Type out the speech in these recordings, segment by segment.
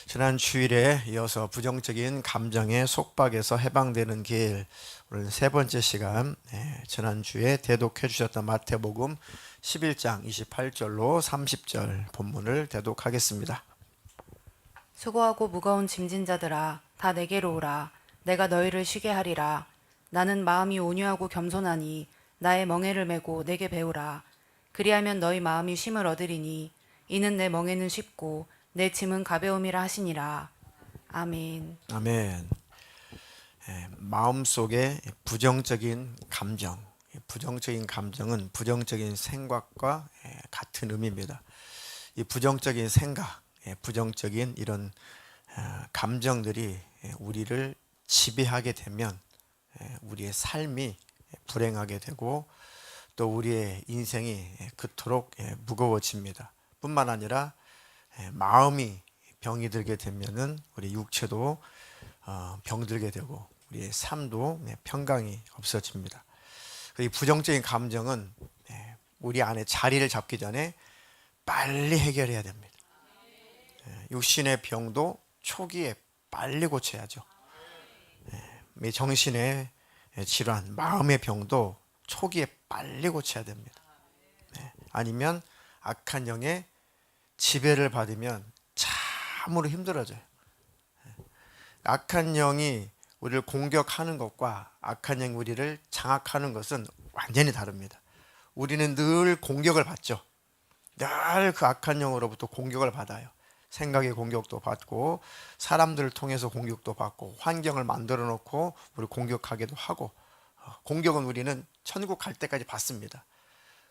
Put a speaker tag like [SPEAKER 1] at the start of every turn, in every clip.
[SPEAKER 1] 지난 주일에 이어서 부정적인 감정의 속박에서 해방되는 길, 오늘 세 번째 시간, 지난주에 대독해 주셨던 마태복음 11장 28절로 30절 본문을 대독하겠습니다.
[SPEAKER 2] 수고하고 무거운 짐진 자들아 다 내게로 오라. 내가 너희를 쉬게 하리라. 나는 마음이 온유하고 겸손하니 나의 멍에를 메고 내게 배우라. 그리하면 너희 마음이 쉼을 얻으리니 이는 내 멍에는 쉽고 내 짐은 가벼움이라 하시니라. 아멘.
[SPEAKER 1] 아멘. 마음속에 부정적인 감정, 부정적인 감정은 부정적인 생각과 같은 의미입니다. 이 부정적인 생각, 부정적인 이런 감정들이 우리를 지배하게 되면 우리의 삶이 불행하게 되고 또 우리의 인생이 그토록 무거워집니다. 뿐만 아니라 마음이 병이 들게 되면은 우리 육체도 병들게 되고 우리의 삶도 평강이 없어집니다. 이 부정적인 감정은 우리 안에 자리를 잡기 전에 빨리 해결해야 됩니다. 육신의 병도 초기에 빨리 고쳐야죠. 정신의 질환, 마음의 병도 초기에 빨리 고쳐야 됩니다. 아니면 악한 영의 지배를 받으면 참으로 힘들어져요. 악한 영이 우리를 공격하는 것과 악한 영이 우리를 장악하는 것은 완전히 다릅니다. 우리는 늘 공격을 받죠. 늘 그 악한 영으로부터 공격을 받아요. 생각의 공격도 받고 사람들을 통해서 공격도 받고 환경을 만들어 놓고 우리 공격하기도 하고, 공격은 우리는 천국 갈 때까지 받습니다.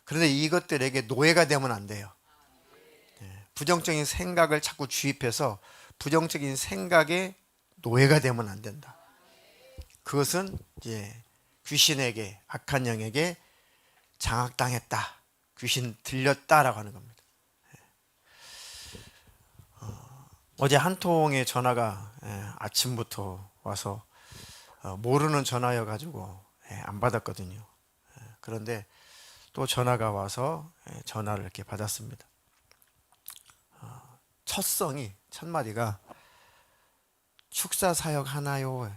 [SPEAKER 1] 그런데 이것들에게 노예가 되면 안 돼요. 부정적인 생각을 자꾸 주입해서 부정적인 생각에 노예가 되면 안 된다. 그것은 이제 귀신에게, 악한 영에게 장악당했다, 귀신 들렸다라고 하는 겁니다. 어제 한 통의 전화가 아침부터 와서 모르는 전화여가지고 안 받았거든요. 그런데 또 전화가 와서 전화를 이렇게 받았습니다. 첫 마디가 축사 사역 하나요?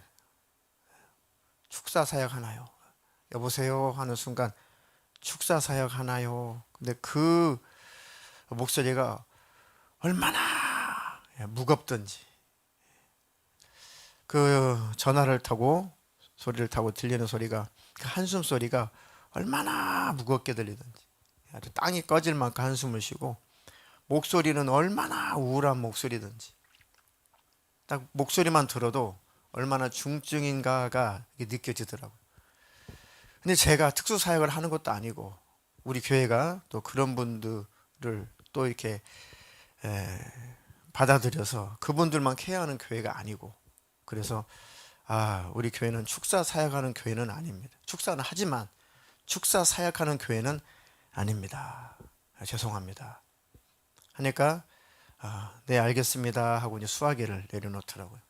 [SPEAKER 1] 축사 사역 하나요? 여보세요 하는 순간 축사 사역 하나요? 근데 그 목소리가 얼마나 무겁던지, 그 전화를 타고 소리를 타고 들리는 소리가, 그 한숨 소리가 얼마나 무겁게 들리던지, 아주 땅이 꺼질 만큼 한숨을 쉬고 목소리는 얼마나 우울한 목소리든지 딱 목소리만 들어도 얼마나 중증인가가 느껴지더라고요. 근데 제가 특수 사역을 하는 것도 아니고 우리 교회가 또 그런 분들을 또 이렇게 받아들여서 그분들만 케어하는 교회가 아니고, 그래서 우리 교회는 축사 사역하는 교회는 아닙니다. 축사는 하지만 축사 사역하는 교회는 아닙니다. 죄송합니다 하니까 네 알겠습니다 하고 이제 수화기를 내려놓더라고요.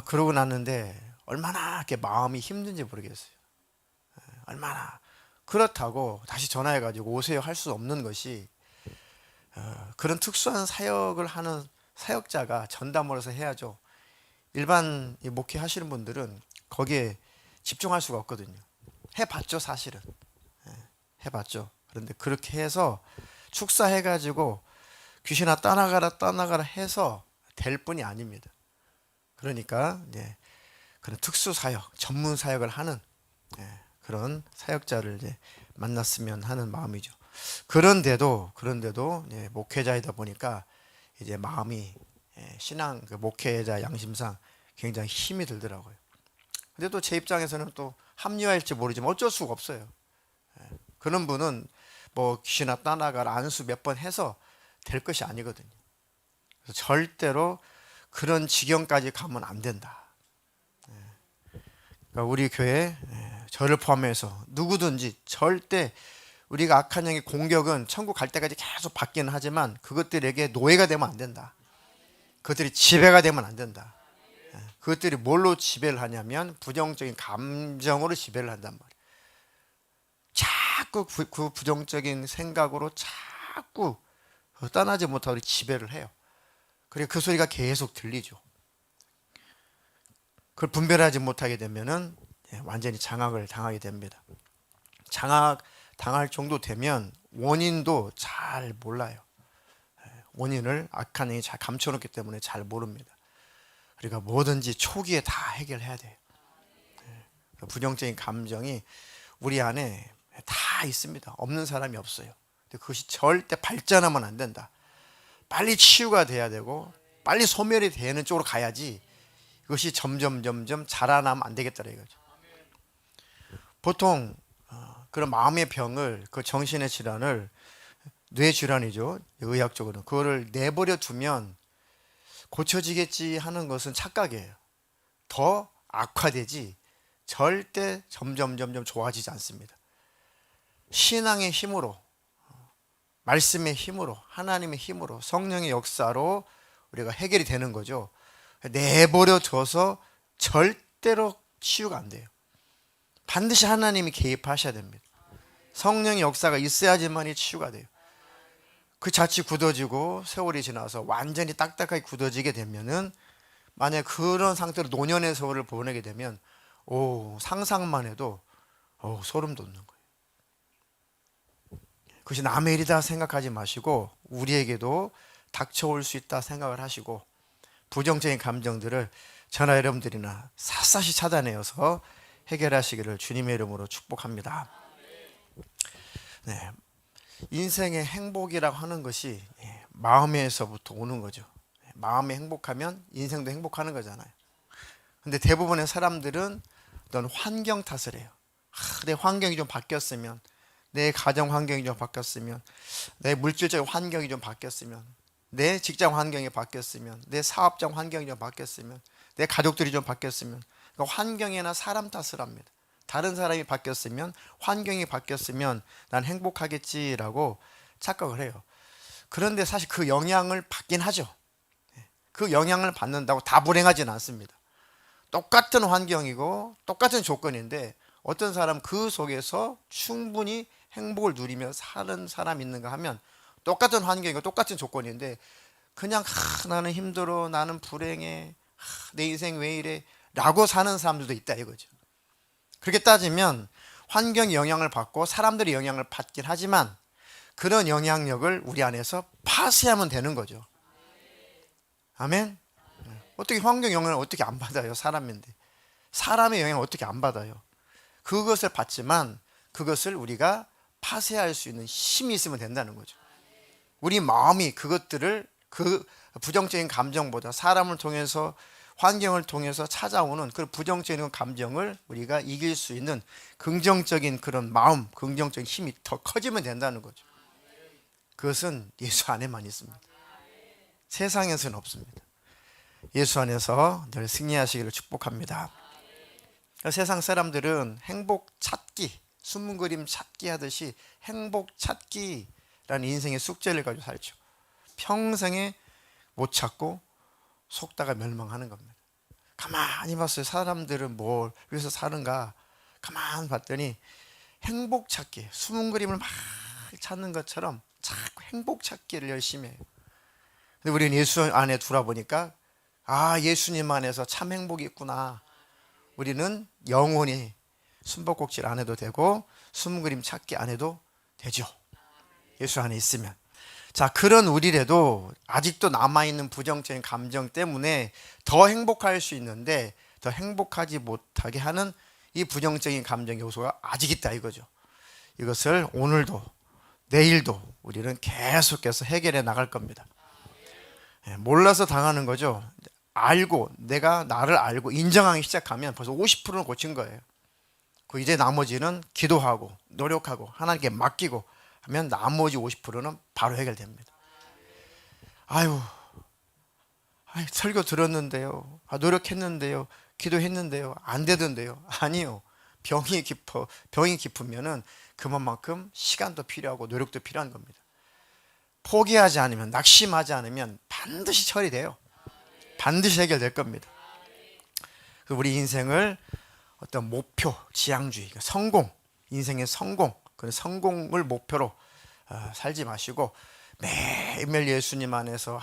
[SPEAKER 1] 그러고 났는데 얼마나 이렇게 마음이 힘든지 모르겠어요. 얼마나. 그렇다고 다시 전화해가지고 오세요 할 수 없는 것이, 그런 특수한 사역을 하는 사역자가 전담으로서 해야죠. 일반 목회하시는 분들은 거기에 집중할 수가 없거든요. 해봤죠 사실은. 해봤죠. 그런데 그렇게 해서 축사해가지고 귀신아 떠나가라 해서 될 뿐이 아닙니다. 그러니까 이제 그런 특수 사역, 전문 사역을 하는 그런 사역자를 이제 만났으면 하는 마음이죠. 그런데도 목회자이다 보니까 이제 마음이 신앙, 그 목회자 양심상 굉장히 힘이 들더라고요. 근데 또 제 입장에서는 또 합리화일지 모르지만 어쩔 수가 없어요. 그런 분은 뭐 귀신아 떠나가라 안수 몇 번 해서 될 것이 아니거든요. 그래서 절대로 그런 지경까지 가면 안 된다. 그러니까 우리 교회, 저를 포함해서 누구든지 절대 우리가 악한 영의 공격은 천국 갈 때까지 계속 받기는 하지만 그것들에게 노예가 되면 안 된다. 그것들이 지배가 되면 안 된다. 그것들이 뭘로 지배를 하냐면 부정적인 감정으로 지배를 한단 말이에요. 자꾸 그 부정적인 생각으로 자꾸 떠나지 못하고 지배를 해요. 그리고 그 소리가 계속 들리죠. 그걸 분별하지 못하게 되면은 완전히 장악을 당하게 됩니다. 장악 당할 정도 되면 원인도 잘 몰라요. 원인을 악한 영이 잘 감춰놓기 때문에 잘 모릅니다. 그러니까 뭐든지 초기에 다 해결해야 돼요. 부정적인 감정이 우리 안에 다 있습니다. 없는 사람이 없어요. 근데 그것이 절대 발전하면 안 된다. 빨리 치유가 돼야 되고 빨리 소멸이 되는 쪽으로 가야지 이것이 점점 자라나면 안 되겠다 이거죠. 보통 그런 마음의 병을, 그 정신의 질환을, 뇌 질환이죠, 의학적으로는 그거를 내버려 두면 고쳐지겠지 하는 것은 착각이에요. 더 악화되지 절대 점점 좋아지지 않습니다. 신앙의 힘으로, 말씀의 힘으로, 하나님의 힘으로, 성령의 역사로 우리가 해결이 되는 거죠. 내버려 둬서 절대로 치유가 안 돼요. 반드시 하나님이 개입하셔야 됩니다. 성령의 역사가 있어야지만이 치유가 돼요. 그 자칫 굳어지고 세월이 지나서 완전히 딱딱하게 굳어지게 되면은, 만약 그런 상태로 노년의 세월을 보내게 되면 상상만 해도 소름 돋는 거예요. 그것이 남의 일이다 생각하지 마시고 우리에게도 닥쳐올 수 있다 생각을 하시고 부정적인 감정들을 저나 여러분들이나 샅샅이 찾아내어서 해결하시기를 주님의 이름으로 축복합니다. 네, 인생의 행복이라고 하는 것이 마음에서부터 오는 거죠. 마음이 행복하면 인생도 행복하는 거잖아요. 근데 대부분의 사람들은 어떤 환경 탓을 해요. 내 환경이 좀 바뀌었으면, 내 가정 환경이 좀 바뀌었으면, 내 물질적 환경이 좀 바뀌었으면, 내 직장 환경이 바뀌었으면, 내 사업장 환경이 좀 바뀌었으면, 내 가족들이 좀 바뀌었으면, 그러니까 환경이나 사람 탓을 합니다. 다른 사람이 바뀌었으면, 환경이 바뀌었으면 난 행복하겠지라고 착각을 해요. 그런데 사실 그 영향을 받긴 하죠. 그 영향을 받는다고 다 불행하지는 않습니다. 똑같은 환경이고 똑같은 조건인데 어떤 사람 그 속에서 충분히 행복을 누리며 사는 사람이 있는가 하면, 똑같은 환경이고 똑같은 조건인데 그냥 나는 힘들어, 나는 불행해, 내 인생 왜 이래 라고 사는 사람들도 있다 이거죠. 그렇게 따지면 환경의 영향을 받고 사람들의 영향을 받긴 하지만 그런 영향력을 우리 안에서 파쇄하면 되는 거죠. 아멘. 어떻게 환경 영향을 어떻게 안 받아요? 사람인데. 사람의 영향을 어떻게 안 받아요? 그것을 받지만 그것을 우리가 파쇄할 수 있는 힘이 있으면 된다는 거죠. 우리 마음이 그것들을, 그 부정적인 감정보다 사람을 통해서, 환경을 통해서 찾아오는 그 부정적인 감정을 우리가 이길 수 있는 긍정적인 그런 마음, 긍정적인 힘이 더 커지면 된다는 거죠. 그것은 예수 안에만 있습니다. 세상에서는 없습니다. 예수 안에서 늘 승리하시기를 축복합니다. 세상 사람들은 행복 찾기, 숨은 그림 찾기 하듯이 행복 찾기라는 인생의 숙제를 가지고 살죠. 평생에 못 찾고 속다가 멸망하는 겁니다. 가만히 봤어요. 사람들은 뭘 위해서 사는가 가만히 봤더니 행복 찾기, 숨은 그림을 막 찾는 것처럼 자꾸 행복 찾기를 열심히 해요. 근데 우리는 예수 안에 돌아보니까 예수님 안에서 참 행복이 있구나. 우리는 영원히 숨바꼭질 안 해도 되고 숨은 그림 찾기 안 해도 되죠. 예수 안에 있으면. 자, 그런 우리라도 아직도 남아있는 부정적인 감정 때문에 더 행복할 수 있는데 더 행복하지 못하게 하는 이 부정적인 감정 요소가 아직 있다 이거죠. 이것을 오늘도 내일도 우리는 계속해서 해결해 나갈 겁니다. 몰라서 당하는 거죠. 알고, 내가 나를 알고 인정하기 시작하면 벌써 50%는 고친 거예요. 그 이제 나머지는 기도하고 노력하고 하나님께 맡기고 하면 나머지 50%는 바로 해결됩니다. 설교 들었는데요, 노력했는데요, 기도했는데요, 안 되던데요. 아니요. 병이 깊으면은 그만큼 시간도 필요하고 노력도 필요한 겁니다. 포기하지 않으면, 낙심하지 않으면 반드시 처리돼요. 반드시 해결될 겁니다. 우리 인생을 어떤 목표, 지향주의, 성공, 인생의 성공, 그 성공을 목표로 살지 마시고 매일매일 예수님 안에서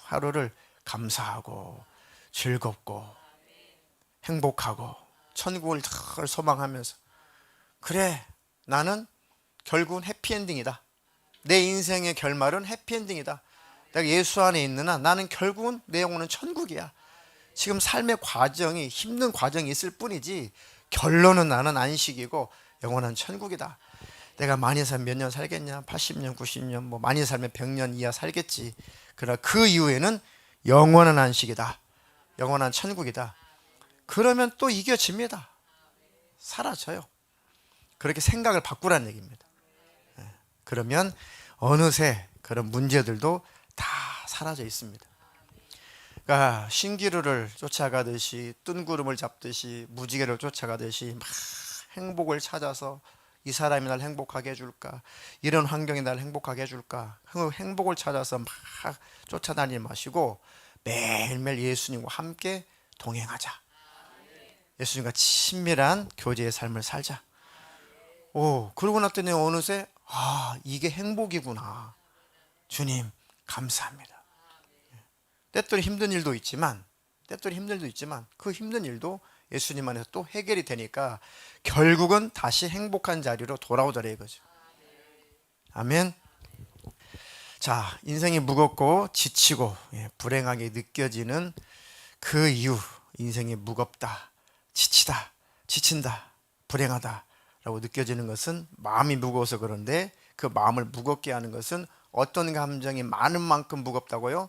[SPEAKER 1] 하루하루를 감사하고 즐겁고 행복하고 천국을 늘 소망하면서, 그래, 나는 결국은 해피엔딩이다. 내 인생의 결말은 해피엔딩이다. 내가 예수 안에 있는 한 나는 결국은 내 영혼은 천국이야. 지금 삶의 과정이 힘든 과정이 있을 뿐이지 결론은 나는 안식이고 영원한 천국이다. 내가 많이 살면 몇 년 살겠냐? 80년, 90년, 뭐 많이 살면 100년 이하 살겠지. 그러나 그 이후에는 영원한 안식이다. 영원한 천국이다. 그러면 또 이겨집니다. 사라져요. 그렇게 생각을 바꾸라는 얘기입니다. 그러면 어느새 그런 문제들도 다 사라져 있습니다. 그러니까 신기루를 쫓아가듯이 뜬구름을 잡듯이 무지개를 쫓아가듯이 막 행복을 찾아서 이 사람이 날 행복하게 해줄까, 이런 환경이 날 행복하게 해줄까, 그 행복을 찾아서 막 쫓아다니지 마시고 매일매일 예수님과 함께 동행하자. 예수님과 친밀한 교제의 삶을 살자. 그러고 났더니 어느새 이게 행복이구나. 주님 감사합니다. 때때로 힘든 일도 있지만 그 힘든 일도 예수님 안에서 또 해결이 되니까 결국은 다시 행복한 자리로 돌아오더라 이거죠. 아멘. 자, 인생이 무겁고 지치고 불행하게 느껴지는 그 이유, 인생이 무겁다, 지친다, 불행하다 라고 느껴지는 것은 마음이 무거워서 그런데, 그 마음을 무겁게 하는 것은 어떤 감정이 많은 만큼 무겁다고요?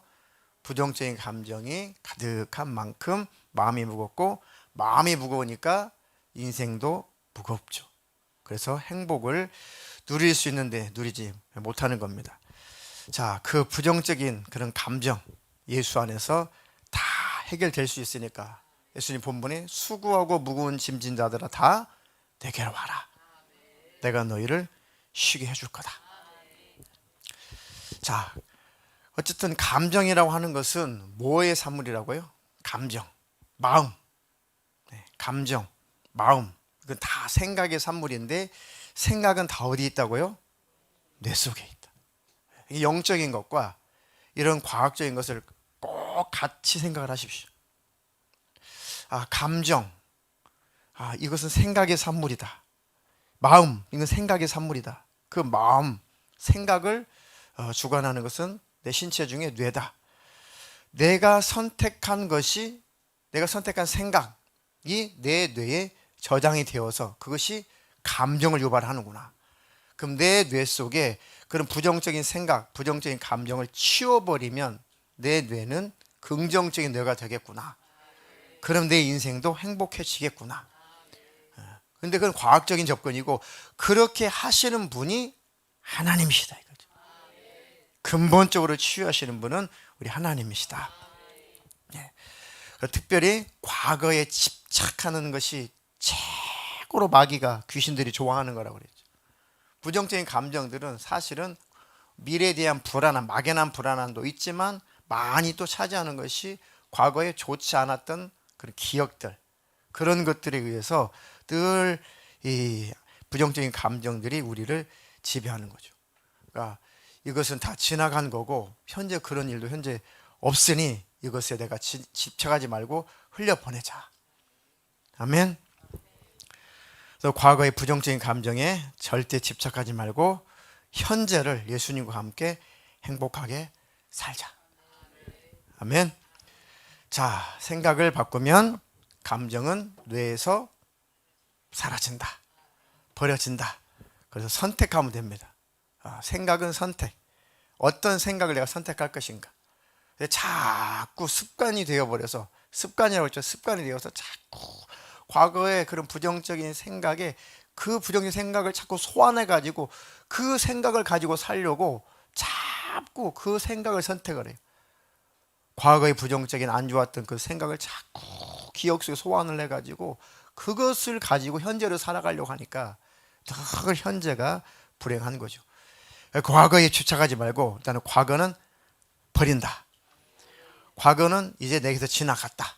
[SPEAKER 1] 부정적인 감정이 가득한 만큼 마음이 무겁고, 마음이 무거우니까 인생도 무겁죠. 그래서 행복을 누릴 수 있는데 누리지 못하는 겁니다. 자, 그 부정적인 그런 감정 예수 안에서 다 해결될 수 있으니까 예수님 본문에 수고하고 무거운 짐진 자들아 다 내게로 와라. 내가 너희를 쉬게 해줄 거다. 자, 어쨌든 감정이라고 하는 것은 뭐의 산물이라고요? 감정, 마음. 감정, 마음, 이건 다 생각의 산물인데, 생각은 다 어디 있다고요? 뇌 속에 있다. 이게 영적인 것과 이런 과학적인 것을 꼭 같이 생각을 하십시오. 감정, 이것은 생각의 산물이다. 마음, 이건 생각의 산물이다. 그 마음, 생각을 주관하는 것은 내 신체 중에 뇌다. 내가 선택한 생각, 이 내 뇌에 저장이 되어서 그것이 감정을 유발하는구나. 그럼 내 뇌 속에 그런 부정적인 생각, 부정적인 감정을 치워버리면 내 뇌는 긍정적인 뇌가 되겠구나. 그럼 내 인생도 행복해지겠구나. 근데 그건 과학적인 접근이고, 그렇게 하시는 분이 하나님이시다 이거죠. 근본적으로 치유하시는 분은 우리 하나님이시다. 특별히 과거에 집착하는 것이 최고로 마귀가, 귀신들이 좋아하는 거라고 그랬죠. 부정적인 감정들은 사실은 미래에 대한 불안함, 막연한 불안함도 있지만 많이 또 차지하는 것이 과거에 좋지 않았던 그런 기억들, 그런 것들에 의해서 늘 이 부정적인 감정들이 우리를 지배하는 거죠. 그러니까 이것은 다 지나간 거고 현재 그런 일도 현재 없으니 이것에 내가 집착하지 말고 흘려보내자. 아멘. 그래서 과거의 부정적인 감정에 절대 집착하지 말고 현재를 예수님과 함께 행복하게 살자. 아멘. 자, 생각을 바꾸면 감정은 뇌에서 사라진다, 버려진다. 그래서 선택하면 됩니다. 생각은 선택. 어떤 생각을 내가 선택할 것인가. 자꾸 습관이 되어버려서, 습관이라고 했죠. 습관이 되어서 자꾸 과거의 그런 부정적인 생각에, 그 부정적인 생각을 자꾸 소환해가지고 그 생각을 가지고 살려고 자꾸 그 생각을 선택을 해요. 과거의 부정적인 안 좋았던 그 생각을 자꾸 기억 속에 소환을 해가지고 그것을 가지고 현재를 살아가려고 하니까 늘 현재가 불행한 거죠. 과거에 집착하지 말고 일단은 과거는 버린다. 과거는 이제 내게서 지나갔다.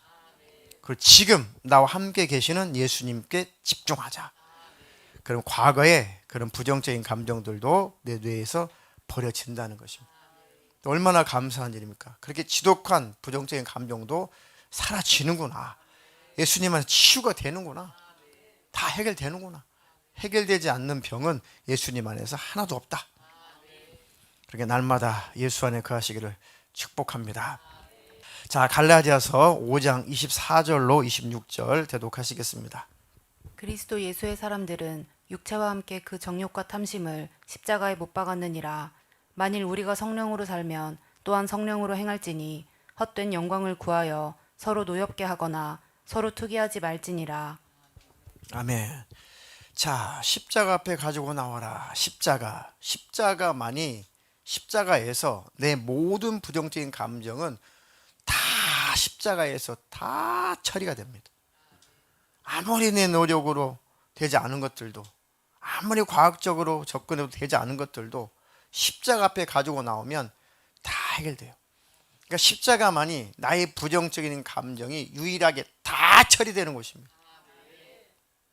[SPEAKER 1] 그리고 지금 나와 함께 계시는 예수님께 집중하자. 그럼 과거의 그런 부정적인 감정들도 내 뇌에서 버려진다는 것입니다. 얼마나 감사한 일입니까? 그렇게 지독한 부정적인 감정도 사라지는구나. 예수님 안에서 치유가 되는구나. 다 해결되는구나. 해결되지 않는 병은 예수님 안에서 하나도 없다. 그렇게 날마다 예수 안에 거하시기를 축복합니다. 자, 갈라디아서 5장 24절로 26절 대독하시겠습니다.
[SPEAKER 2] 그리스도 예수의 사람들은 육체와 함께 그 정욕과 탐심을 십자가에 못 박았느니라. 만일 우리가 성령으로 살면 또한 성령으로 행할지니 헛된 영광을 구하여 서로 노엽게 하거나 서로 투기하지 말지니라.
[SPEAKER 1] 아멘. 자, 십자가 앞에 가지고 나와라. 십자가만이 십자가에서 내 모든 부정적인 감정은 다 십자가에서 다 처리가 됩니다. 아무리 내 노력으로 되지 않은 것들도, 아무리 과학적으로 접근해도 되지 않은 것들도 십자가 앞에 가지고 나오면 다 해결돼요. 그러니까 십자가만이 나의 부정적인 감정이 유일하게 다 처리되는 곳입니다.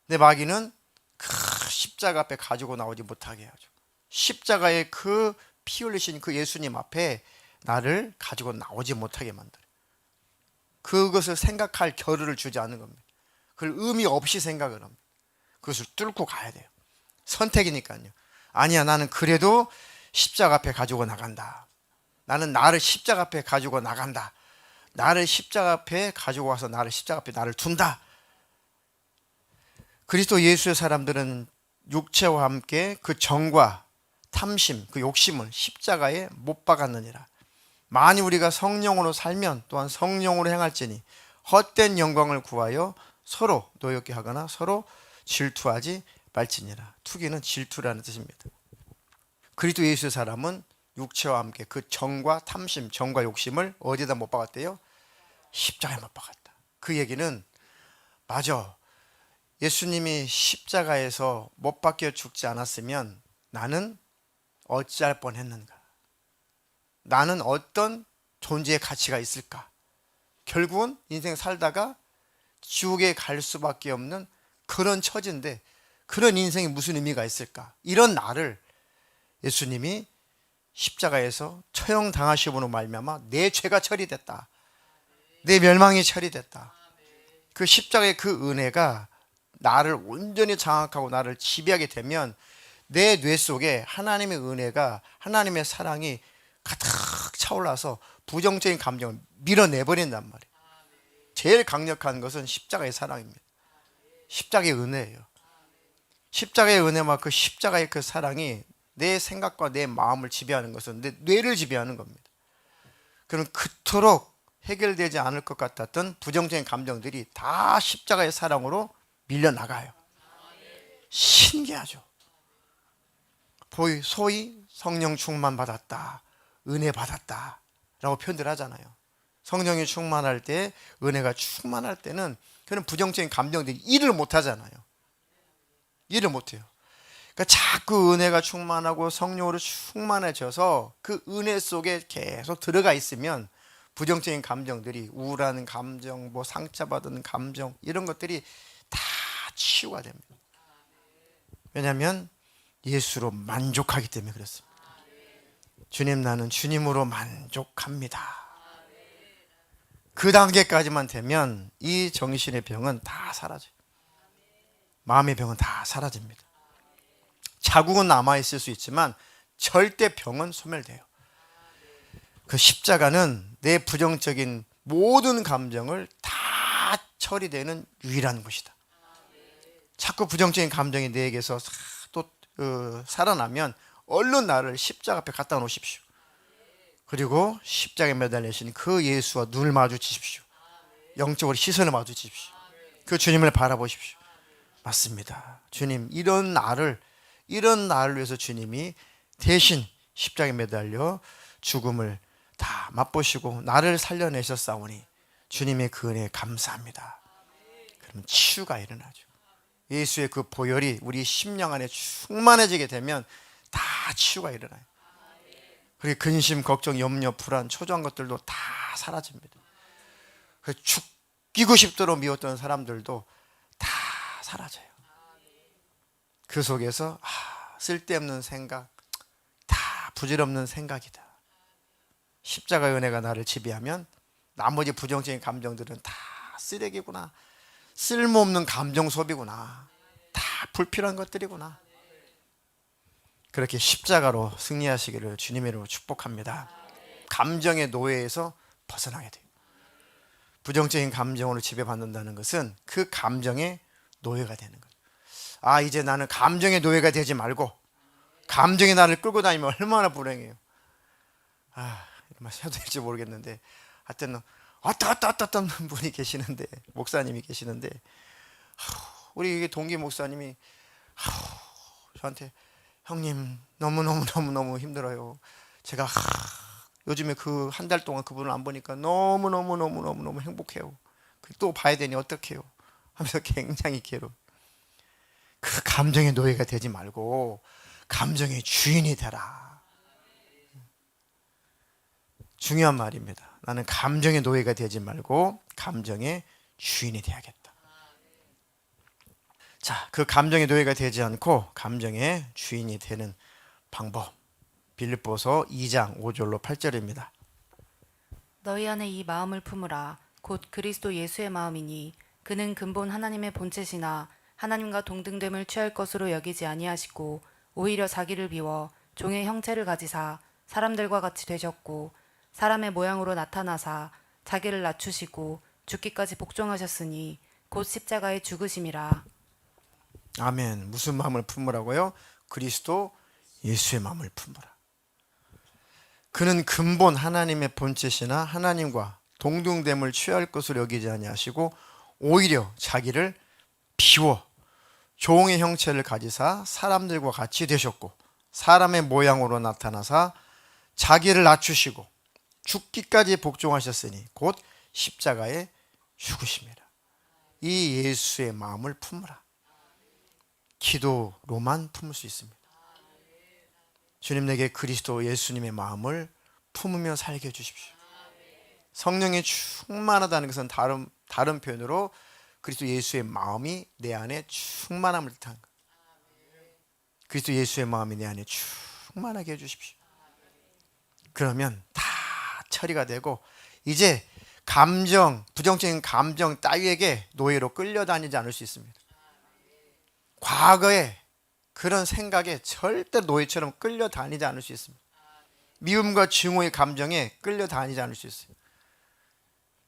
[SPEAKER 1] 내 마귀는 그 십자가 앞에 가지고 나오지 못하게 하죠. 십자가의 그 피 흘리신 그 예수님 앞에 나를 가지고 나오지 못하게 만들어요. 그것을 생각할 겨를을 주지 않는 겁니다. 그걸 의미 없이 생각을 합니다. 그것을 뚫고 가야 돼요. 선택이니까요. 아니야, 나는 그래도 십자가 앞에 가지고 나간다. 나는 나를 십자가 앞에 가지고 나간다. 나를 십자가 앞에 가지고 와서 나를 십자가 앞에 나를 둔다. 그리스도 예수의 사람들은 육체와 함께 그 정과 탐심, 그 욕심을 십자가에 못 박았느니라. 만일 우리가 성령으로 살면 또한 성령으로 행할지니 헛된 영광을 구하여 서로 노엽게 하거나 서로 질투하지 말지니라. 투기는 질투라는 뜻입니다. 그리스도 예수의 사람은 육체와 함께 그 정과 탐심, 정과 욕심을 어디다 못 박았대요? 십자가에 못 박았다. 그 얘기는 맞아. 예수님이 십자가에서 못 박혀 죽지 않았으면 나는 어찌할 뻔했는가? 나는 어떤 존재의 가치가 있을까? 결국은 인생 살다가 지옥에 갈 수밖에 없는 그런 처지인데 그런 인생이 무슨 의미가 있을까? 이런 나를 예수님이 십자가에서 처형당하심으로 말미암아 내 죄가 처리됐다. 내 멸망이 처리됐다. 그 십자가의 그 은혜가 나를 온전히 장악하고 나를 지배하게 되면 내 뇌 속에 하나님의 은혜가, 하나님의 사랑이 가득 차올라서 부정적인 감정을 밀어내버린단 말이에요. 제일 강력한 것은 십자가의 사랑입니다. 십자가의 은혜예요. 십자가의 은혜와 그 십자가의 그 사랑이 내 생각과 내 마음을 지배하는 것은 내 뇌를 지배하는 겁니다. 그럼 그토록 해결되지 않을 것 같았던 부정적인 감정들이 다 십자가의 사랑으로 밀려나가요. 신기하죠. 소위 성령 충만 받았다, 은혜 받았다 라고 표현들 하잖아요. 성령이 충만할 때, 은혜가 충만할 때는 그런 부정적인 감정들이 일을 못 하잖아요. 일을 못 해요. 그러니까 자꾸 은혜가 충만하고 성령으로 충만해져서 그 은혜 속에 계속 들어가 있으면 부정적인 감정들이, 우울한 감정, 뭐 상처받은 감정, 이런 것들이 다 치유가 됩니다. 왜냐하면 예수로 만족하기 때문에 그렇습니다. 주님, 나는 주님으로 만족합니다. 그 단계까지만 되면 이 정신의 병은 다 사라져요. 마음의 병은 다 사라집니다. 자국은 남아있을 수 있지만 절대 병은 소멸돼요. 그 십자가는 내 부정적인 모든 감정을 다 처리되는 유일한 곳이다. 자꾸 부정적인 감정이 내게서 또 살아나면 얼른 나를 십자가 앞에 갖다 놓으십시오. 그리고 십자가에 매달리신 그 예수와 눈을 마주치십시오. 영적으로 시선을 마주치십시오. 그 주님을 바라보십시오. 맞습니다. 주님, 이런 나를 위해서 주님이 대신 십자가에 매달려 죽음을 다 맛보시고 나를 살려내셨사오니 주님의 그 은혜에 감사합니다. 그러면 치유가 일어나죠. 예수의 그 보혈이 우리 심령 안에 충만해지게 되면 다 치유가 일어나요. 그리고 근심, 걱정, 염려, 불안, 초조한 것들도 다 사라집니다. 죽이고 싶도록 미웠던 사람들도 다 사라져요. 그 속에서 쓸데없는 생각, 다 부질없는 생각이다. 십자가의 은혜가 나를 지배하면 나머지 부정적인 감정들은 다 쓰레기구나, 쓸모없는 감정 소비구나, 다 불필요한 것들이구나. 그렇게 십자가로 승리하시기를 주님의 이름으로 축복합니다. 감정의 노예에서 벗어나게 돼요. 부정적인 감정으로 지배받는다는 것은 그 감정의 노예가 되는 거예요. 아, 이제 나는 감정의 노예가 되지 말고 감정이 나를 끌고 다니면 얼마나 불행해요. 아, 이런 말 해도 될지 모르겠는데 하여튼 왔다 분이 계시는데, 목사님이 계시는데, 우리 동기 목사님이 저한테 형님 너무 힘들어요. 제가 요즘에 그 한 달 동안 그분을 안 보니까 너무 행복해요. 또 봐야 되니 어떡해요 하면서 굉장히 괴로워. 그 감정의 노예가 되지 말고 감정의 주인이 되라. 중요한 말입니다. 나는 감정의 노예가 되지 말고 감정의 주인이 돼야겠다. 자, 그 감정의 노예가 되지 않고 감정의 주인이 되는 방법, 빌립보서 2장 5절로 8절입니다.
[SPEAKER 2] 너희 안에 이 마음을 품으라. 곧 그리스도 예수의 마음이니 그는 근본 하나님의 본체시나 하나님과 동등됨을 취할 것으로 여기지 아니하시고 오히려 자기를 비워 종의 형체를 가지사 사람들과 같이 되셨고 사람의 모양으로 나타나사 자기를 낮추시고 죽기까지 복종하셨으니 곧 십자가에 죽으심이라.
[SPEAKER 1] 아멘. 무슨 마음을 품으라고요? 그리스도 예수의 마음을 품으라. 그는 근본 하나님의 본체시나 하나님과 동등됨을 취할 것으로 여기지 아니하시고 오히려 자기를 비워 종의 형체를 가지사 사람들과 같이 되셨고 사람의 모양으로 나타나사 자기를 낮추시고 죽기까지 복종하셨으니 곧 십자가에 죽으심이라. 이 예수의 마음을 품으라. 기도로만 품을 수 있습니다. 주님, 내게 그리스도 예수님의 마음을 품으며 살게 해주십시오. 성령이 충만하다는 것은 다른 표현으로 그리스도 예수의 마음이 내 안에 충만함을 뜻하는 거예요. 그리스도 예수의 마음이 내 안에 충만하게 해주십시오. 그러면 다 처리가 되고 이제 감정, 부정적인 감정 따위에게 노예로 끌려다니지 않을 수 있습니다. 과거에 그런 생각에 절대 노예처럼 끌려다니지 않을 수 있습니다. 미움과 증오의 감정에 끌려다니지 않을 수 있어요.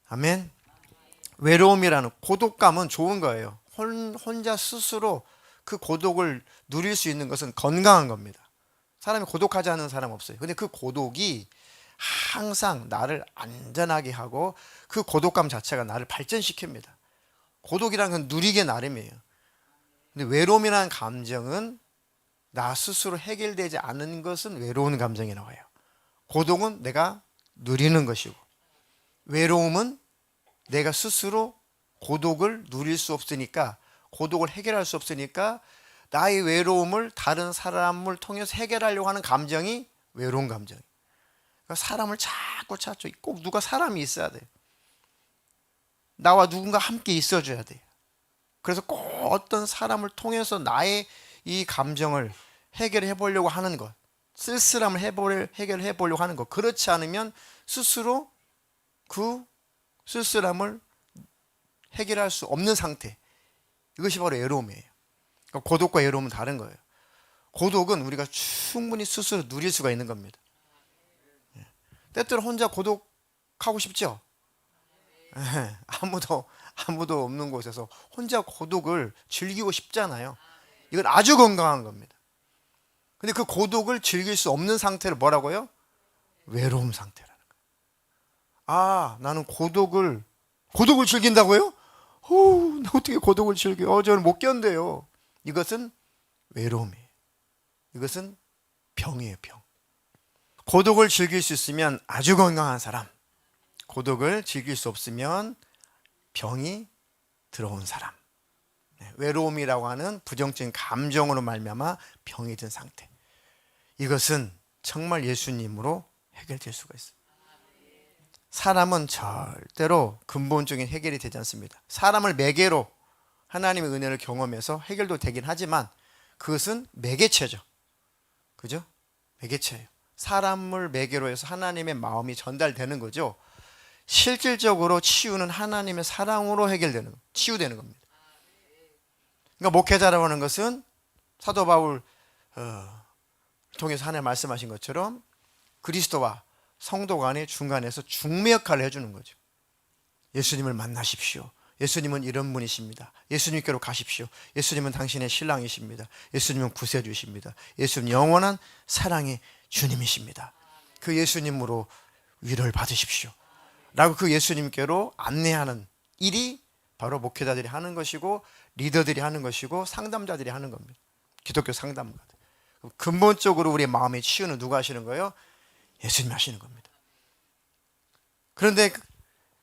[SPEAKER 1] 아멘. 외로움이라는 고독감은 좋은 거예요. 혼자 스스로 그 고독을 누릴 수 있는 것은 건강한 겁니다. 사람이 고독하지 않은 사람 없어요. 근데 그 고독이 항상 나를 안전하게 하고 그 고독감 자체가 나를 발전시킵니다. 고독이라는 건 누리게 나름이에요. 근데 외로움이라는 감정은 나 스스로 해결되지 않은 것은 외로운 감정이 나와요. 고독은 내가 누리는 것이고 외로움은 내가 스스로 고독을 누릴 수 없으니까, 고독을 해결할 수 없으니까 나의 외로움을 다른 사람을 통해서 해결하려고 하는 감정이 외로운 감정이에요. 그러니까 사람을 자꾸 찾죠. 꼭 누가 사람이 있어야 돼요. 나와 누군가 함께 있어줘야 돼요. 그래서 꼭 어떤 사람을 통해서 나의 이 감정을 해결해 보려고 하는 것, 쓸쓸함을 해결해 보려고 하는 것. 그렇지 않으면 스스로 그 쓸쓸함을 해결할 수 없는 상태. 이것이 바로 외로움이에요. 그러니까 고독과 외로움은 다른 거예요. 고독은 우리가 충분히 스스로 누릴 수가 있는 겁니다. 때때로 혼자 고독하고 싶죠? 아무도 없는 곳에서 혼자 고독을 즐기고 싶잖아요. 이건 아주 건강한 겁니다. 근데 그 고독을 즐길 수 없는 상태를 뭐라고요? 외로움 상태라는 거예요. 아, 나는 고독을 즐긴다고요? 나 어떻게 고독을 즐겨? 저는 못 견뎌요. 이것은 외로움이에요. 이것은 병이에요, 병. 고독을 즐길 수 있으면 아주 건강한 사람, 고독을 즐길 수 없으면 병이 들어온 사람. 외로움이라고 하는 부정적인 감정으로 말미암아 병이 든 상태. 이것은 정말 예수님으로 해결될 수가 있어요. 사람은 절대로 근본적인 해결이 되지 않습니다. 사람을 매개로 하나님의 은혜를 경험해서 해결도 되긴 하지만 그것은 매개체죠. 그죠? 매개체예요. 사람을 매개로 해서 하나님의 마음이 전달되는 거죠. 실질적으로 치유는 하나님의 사랑으로 해결되는 겁니다. 치유되는 겁니다. 그러니까 목회자라고 하는 것은 사도 바울 통해서 하나님 말씀하신 것처럼 그리스도와 성도 간의 중간에서 중매 역할을 해주는 거죠. 예수님을 만나십시오. 예수님은 이런 분이십니다. 예수님께로 가십시오. 예수님은 당신의 신랑이십니다. 예수님은 구세주십니다. 예수님 영원한 사랑의 주님이십니다. 그 예수님으로 위로를 받으십시오 라고 그 예수님께로 안내하는 일이 바로 목회자들이 하는 것이고 리더들이 하는 것이고 상담자들이 하는 겁니다. 기독교 상담가들. 근본적으로 우리의 마음의 치유는 누가 하시는 거예요? 예수님이 하시는 겁니다. 그런데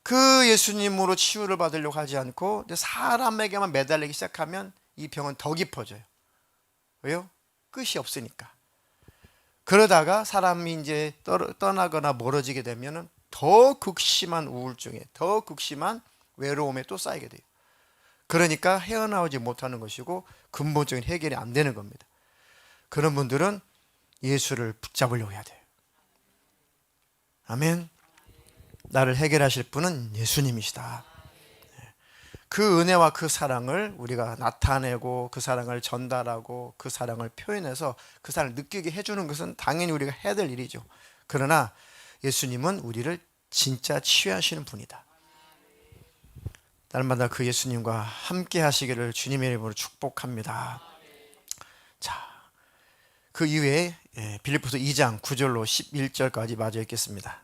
[SPEAKER 1] 그 예수님으로 치유를 받으려고 하지 않고 사람에게만 매달리기 시작하면 이 병은 더 깊어져요. 왜요? 끝이 없으니까. 그러다가 사람이 이제 떠나거나 멀어지게 되면 더 극심한 우울증에, 더 극심한 외로움에 또 쌓이게 돼요. 그러니까 헤어나오지 못하는 것이고 근본적인 해결이 안 되는 겁니다. 그런 분들은 예수를 붙잡으려고 해야 돼요. 아멘. 나를 해결하실 분은 예수님이시다. 그 은혜와 그 사랑을 우리가 나타내고 그 사랑을 전달하고 그 사랑을 표현해서 그 사랑을 느끼게 해주는 것은 당연히 우리가 해야 될 일이죠. 그러나 예수님은 우리를 진짜 치유하시는 분이다. 날마다 그 예수님과 함께 하시기를 주님의 이름으로 축복합니다. 자, 그 이후에 빌립보서 2장 9절로 11절까지 마저 읽겠습니다.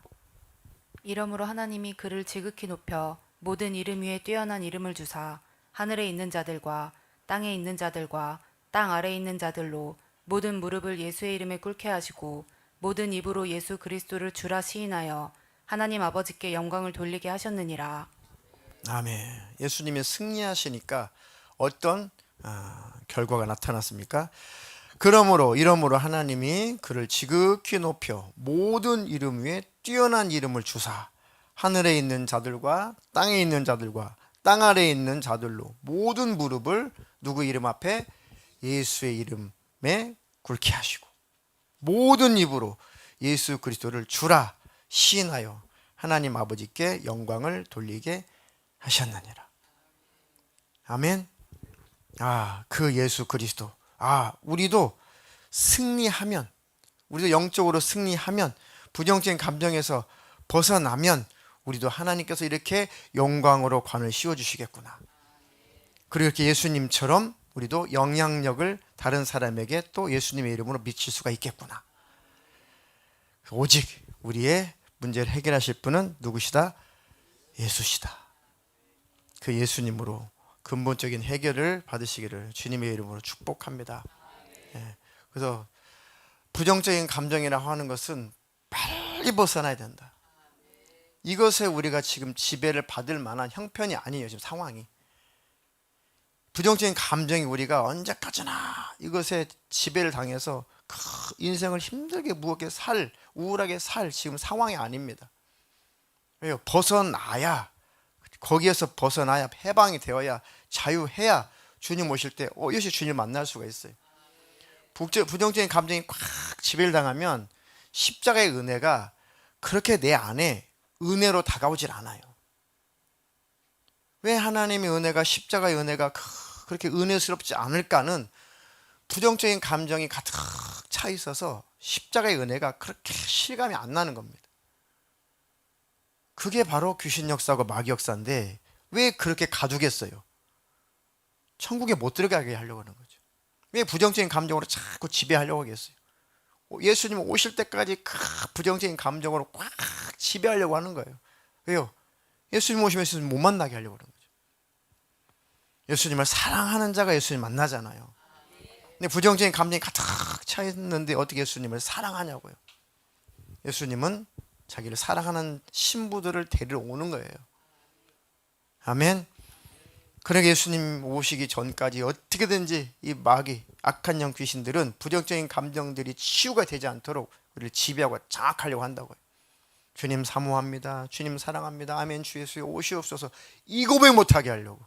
[SPEAKER 2] 이러므로 하나님이 그를 지극히 높여 모든 이름 위에 뛰어난 이름을 주사 하늘에 있는 자들과 땅에 있는 자들과 땅 아래에 있는 자들로 모든 무릎을 예수의 이름에 꿇게 하시고 모든 입으로 예수 그리스도를 주라 시인하여 하나님 아버지께 영광을 돌리게 하셨느니라.
[SPEAKER 1] 아멘. 예수님이 승리하시니까 어떤 결과가 나타났습니까? 이러므로 하나님이 그를 지극히 높여 모든 이름 위에 뛰어난 이름을 주사 하늘에 있는 자들과 땅에 있는 자들과 땅 아래에 있는 자들로 모든 무릎을 누구 이름 앞에? 예수의 이름에 꿇게 하시고 모든 입으로 예수 그리스도를 주라 시인하여 하나님 아버지께 영광을 돌리게 하셨느니라. 아멘. 그 예수 그리스도. 우리도 승리하면, 우리도 영적으로 승리하면, 부정적인 감정에서 벗어나면 우리도 하나님께서 이렇게 영광으로 관을 씌워주시겠구나. 그리고 이렇게 예수님처럼 우리도 영향력을 다른 사람에게 또 예수님의 이름으로 미칠 수가 있겠구나. 오직 우리의 문제를 해결하실 분은 누구시다? 예수시다. 그 예수님으로 근본적인 해결을 받으시기를 주님의 이름으로 축복합니다. 그래서 부정적인 감정이라고 하는 것은 빨리 벗어나야 된다. 이것에 우리가 지금 지배를 받을 만한 형편이 아니에요. 지금 상황이. 부정적인 감정이 우리가 언제까지나 이것에 지배를 당해서 인생을 힘들게 무겁게 우울하게 살 지금 상황이 아닙니다. 왜요? 벗어나야, 거기에서 벗어나야, 해방이 되어야, 자유해야 주님 오실 때 역시 주님 만날 수가 있어요. 부정적인 감정이 꽉 지배를 당하면 십자가의 은혜가 그렇게 내 안에 은혜로 다가오질 않아요. 왜 하나님의 은혜가, 십자가의 은혜가 그렇게 은혜스럽지 않을까는 부정적인 감정이 가득 차 있어서 십자가의 은혜가 그렇게 실감이 안 나는 겁니다. 그게 바로 귀신 역사고 마귀 역사인데 왜 그렇게 가두겠어요? 천국에 못 들어가게 하려고 하는 거죠. 왜 부정적인 감정으로 자꾸 지배하려고 하겠어요? 예수님 오실 때까지 부정적인 감정으로 꽉 지배하려고 하는 거예요. 왜요? 예수님 오시면 예수님 못 만나게 하려고 하는 거죠. 예수님을 사랑하는 자가 예수님 만나잖아요. 근데 부정적인 감정이 가득 차 있는데 어떻게 예수님을 사랑하냐고요. 예수님은 자기를 사랑하는 신부들을 데리러 오는 거예요. 아멘. 그러게 예수님 오시기 전까지 어떻게든지 이 마귀, 악한 영 귀신들은 부정적인 감정들이 치유가 되지 않도록 우리를 지배하고 장악하려고 한다고요. 주님 사모합니다. 주님 사랑합니다. 아멘. 주 예수여 오시옵소서. 이 고백 못하게 하려고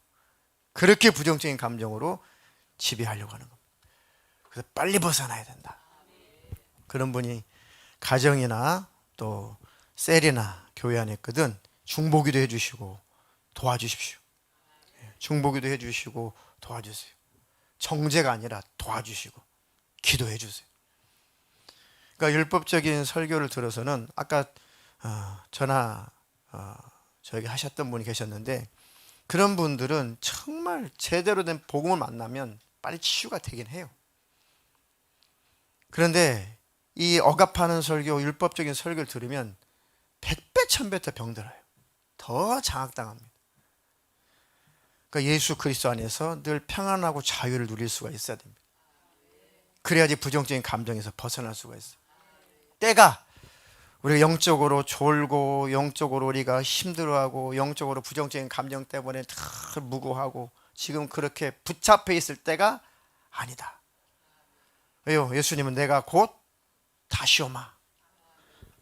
[SPEAKER 1] 그렇게 부정적인 감정으로 지배하려고 하는 겁니다. 그래서 빨리 벗어나야 된다. 그런 분이 가정이나 또 셀이나 교회 안에 있거든 중보기도 해주시고 도와주십시오. 중보기도 해주시고 도와주세요. 정죄가 아니라 도와주시고 기도해 주세요. 그러니까 율법적인 설교를 들어서는 아까 전화 저에게 하셨던 분이 계셨는데 그런 분들은 정말 제대로 된 복음을 만나면 빨리 치유가 되긴 해요. 그런데 이 억압하는 설교, 율법적인 설교를 들으면 100배, 1000배 더 병들어요. 더 장악당합니다. 그러니까 예수 그리스도 안에서 늘 평안하고 자유를 누릴 수가 있어야 됩니다. 그래야지 부정적인 감정에서 벗어날 수가 있어요. 때가 우리가 영적으로 졸고 영적으로 우리가 힘들어하고 영적으로 부정적인 감정 때문에 다 무고하고 지금 그렇게 붙잡혀 있을 때가 아니다. 왜요? 예수님은 내가 곧 다시 오마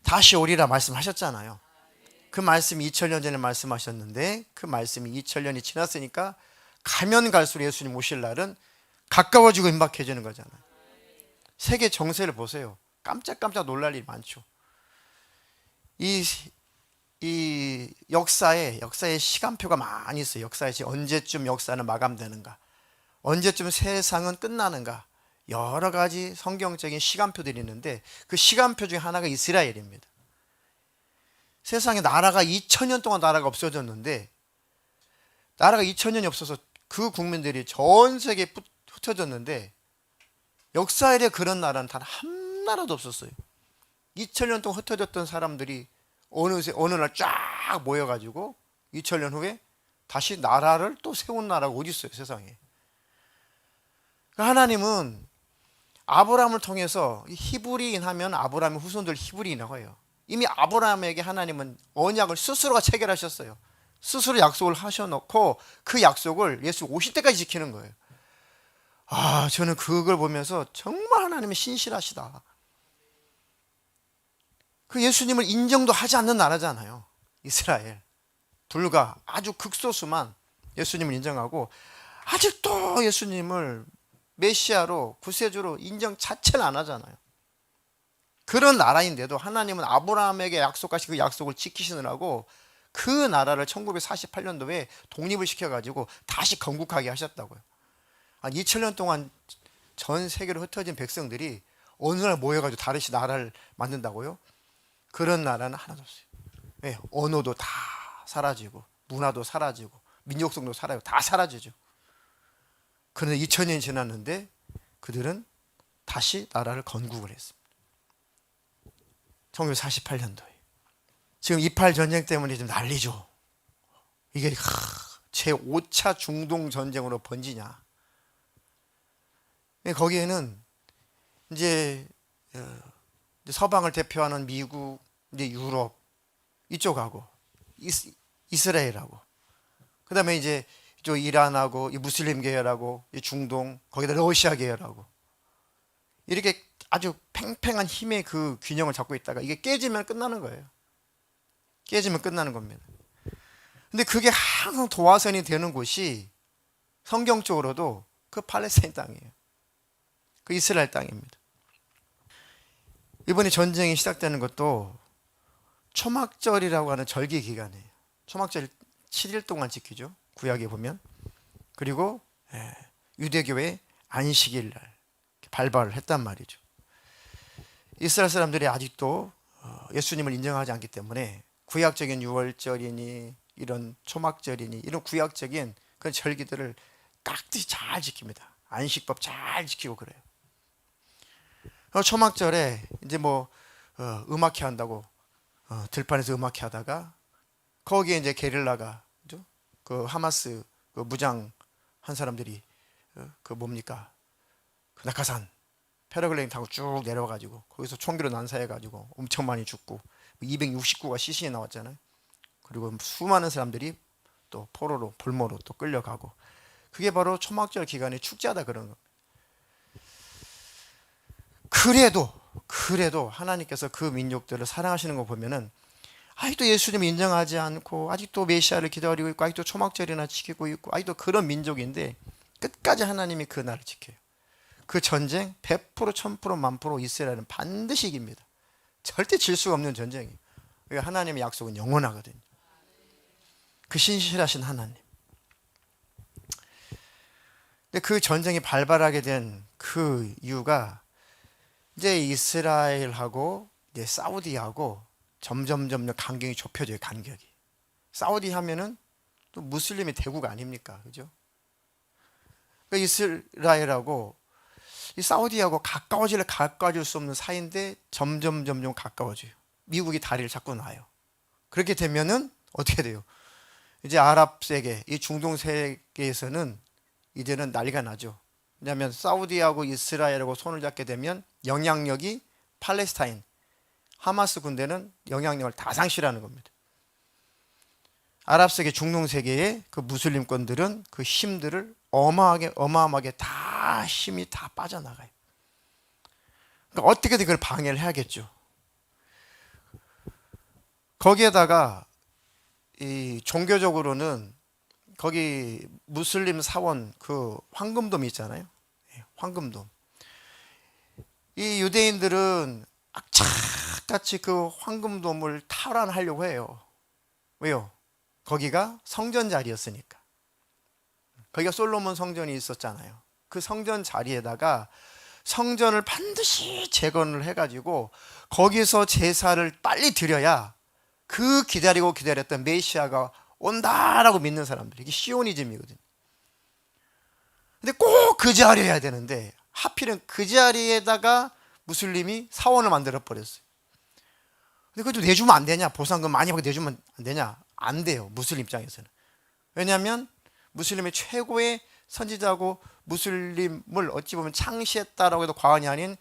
[SPEAKER 1] 다시 오리라 말씀하셨잖아요. 그 말씀이 2000년 전에 말씀하셨는데 그 말씀이 2000년이 지났으니까 가면 갈수록 예수님 오실 날은 가까워지고 임박해지는 거잖아요. 세계 정세를 보세요. 깜짝깜짝 놀랄 일이 많죠. 이 역사에 시간표가 많이 있어요. 역사에 언제쯤 역사는 마감되는가, 언제쯤 세상은 끝나는가, 여러 가지 성경적인 시간표들이 있는데 그 시간표 중에 하나가 이스라엘입니다. 세상에 나라가 2000년 동안 나라가 없어졌는데 나라가 2000년이 없어서 그 국민들이 전 세계에 흩어졌는데 역사에 그런 나라는 단 한 나라도 없었어요. 2000년 동안 흩어졌던 사람들이 어느 날 쫙 모여가지고 2000년 후에 다시 나라를 또 세운 나라가 어디 있어요, 세상에. 하나님은 아브라함을 통해서 히브리인 하면 아브라함의 후손들 히브리인이라고 해요. 이미 아브라함에게 하나님은 언약을 스스로가 체결하셨어요. 스스로 약속을 하셔놓고 그 약속을 예수 오실 때까지 지키는 거예요. 저는 그걸 보면서 정말 하나님이 신실하시다. 그 예수님을 인정도 하지 않는 나라잖아요. 이스라엘. 불과 아주 극소수만 예수님을 인정하고 아직도 예수님을 메시아로 구세주로 인정 자체를 안 하잖아요. 그런 나라인데도 하나님은 아브라함에게 약속하신 그 약속을 지키시느라고 그 나라를 1948년도에 독립을 시켜가지고 다시 건국하게 하셨다고요. 2000년 동안 전 세계로 흩어진 백성들이 어느 날 모여가지고 다시 나라를 만든다고요? 그런 나라는 하나도 없어요. 네, 언어도 다 사라지고 문화도 사라지고 민족성도 사라지고 다 사라지죠. 그런데 2000년이 지났는데 그들은 다시 나라를 건국을 했습니다. 1948년도에. 지금 이팔 전쟁 때문에 좀 난리죠. 이게 제5차 중동 전쟁으로 번지냐. 거기에는 이제 서방을 대표하는 미국, 이제 유럽 이쪽하고 이스라엘하고 그다음에 이제 또 이란하고 이 무슬림 계열하고 이 중동 거기다 러시아 계열하고 이렇게 아주 팽팽한 힘의 그 균형을 잡고 있다가 이게 깨지면 끝나는 거예요. 깨지면 끝나는 겁니다. 근데 그게 항상 도화선이 되는 곳이 성경적으로도 그 팔레스타인 땅이에요. 그 이스라엘 땅입니다. 이번에 전쟁이 시작되는 것도 초막절이라고 하는 절기 기간이에요. 초막절 7일 동안 지키죠. 구약에 보면. 그리고 유대교의 안식일 날 발발을 했단 말이죠. 이스라엘 사람들이 아직도 예수님을 인정하지 않기 때문에 구약적인 유월절이니 이런 초막절이니 이런 구약적인 그런 절기들을 깍듯이 잘 지킵니다. 안식법 잘 지키고 그래요. 초막절에 이제 음악회 한다고 들판에서 음악회 하다가 거기에 이제 게릴라가 그 하마스 그 무장 한 사람들이 그 뭡니까 그 낙하산 패러글라이딩 타고 쭉 내려와가지고 거기서 총기로 난사해가지고 엄청 많이 죽고 269가 시신이 나왔잖아요. 그리고 수많은 사람들이 또 포로로 불모로 또 끌려가고 그게 바로 초막절 기간에 축제하다 그런 겁니다. 그래도 하나님께서 그 민족들을 사랑하시는 거 보면은 아직도 예수님을 인정하지 않고 아직도 메시아를 기다리고 있고 아직도 초막절이나 지키고 있고 아직도 그런 민족인데 끝까지 하나님이 그 날을 지켜요. 그 전쟁 100% 1000% 1000% 이스라엘은 반드시 이깁니다. 절대 질 수가 없는 전쟁이에요. 하나님의 약속은 영원하거든요. 그 신실하신 하나님. 근데 그 전쟁이 발발하게 된 그 이유가 이제 이스라엘하고 이제 사우디하고 점점 간격이 좁혀져요. 간격이. 사우디 하면은 또 무슬림의 대국 아닙니까? 그죠? 그러니까 이스라엘하고 이 사우디하고 가까워질 수 없는 사이인데 점점 가까워져요. 미국이 다리를 잡고 놔요. 그렇게 되면은 어떻게 돼요? 이제 아랍 세계, 이 중동 세계에서는 이제는 난리가 나죠. 왜냐하면 사우디하고 이스라엘하고 손을 잡게 되면 영향력이 팔레스타인, 하마스 군대는 영향력을 다 상실하는 겁니다. 아랍 세계, 중동 세계의 그 무슬림권들은 그 힘들을 어마어마하게 다 힘이 다 빠져나가요. 그러니까 어떻게든 그걸 방해를 해야겠죠. 거기에다가 이 종교적으로는 거기 무슬림 사원 그 황금돔이 있잖아요. 황금돔. 이 유대인들은 악착같이 그 황금돔을 탈환하려고 해요. 왜요? 거기가 성전 자리였으니까. 거기가 솔로몬 성전이 있었잖아요. 그 성전 자리에다가 성전을 반드시 재건을 해가지고 거기서 제사를 빨리 드려야 그 기다렸던 메시아가 온다라고 믿는 사람들. 이게 시오니즘이거든요. 근데 꼭 그 자리에 해야 되는데 하필은 그 자리에다가 무슬림이 사원을 만들어 버렸어요. 근데 그것도 내주면 안 되냐? 보상금 많이 받고 내주면 안 되냐? 안 돼요. 무슬림 입장에서는. 왜냐하면 무슬림의 최고의 선지자고 무슬림을 어찌 보면 창시했다라고 해도 과언이 아닌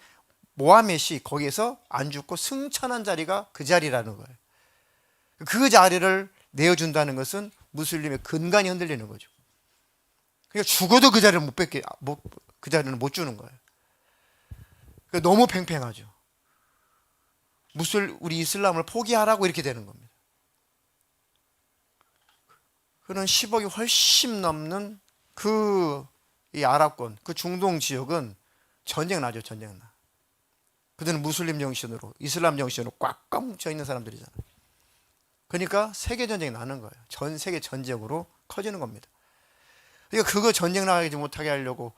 [SPEAKER 1] 모하멧이 거기에서 안 죽고 승천한 자리가 그 자리라는 거예요. 그 자리를 내어준다는 것은 무슬림의 근간이 흔들리는 거죠. 그러니까 죽어도 그 자리를 그 자리는 못 주는 거예요. 그러니까 너무 팽팽하죠. 우리 이슬람을 포기하라고 이렇게 되는 겁니다. 그런 10억이 훨씬 넘는 이 아랍권, 그 중동 지역은 전쟁 나죠, 전쟁 나. 그들은 무슬림 정신으로, 이슬람 정신으로 꽉꽉 뭉쳐 있는 사람들이잖아요. 그러니까 세계 전쟁이 나는 거예요. 전 세계 전쟁으로 커지는 겁니다. 그러니까 그거 전쟁 나가지 못하게 하려고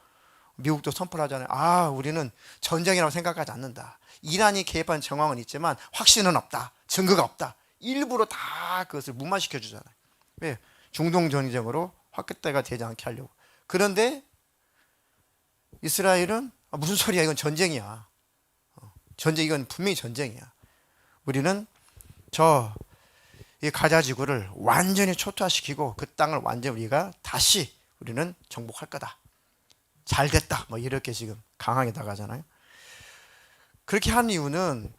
[SPEAKER 1] 미국도 선포를 하잖아요. 우리는 전쟁이라고 생각하지 않는다. 이란이 개입한 정황은 있지만 확신은 없다. 증거가 없다. 일부러 다 그것을 무마시켜 주잖아요. 왜? 중동 전쟁으로 확대가 되지 않게 하려고. 그런데 이스라엘은 무슨 소리야? 이건 전쟁이야. 이건 분명히 전쟁이야. 우리는 이 가자 지구를 완전히 초토화시키고 그 땅을 완전히 우리가 다시 우리는 정복할 거다. 잘 됐다. 이렇게 지금 강하게 나가잖아요. 그렇게 한 이유는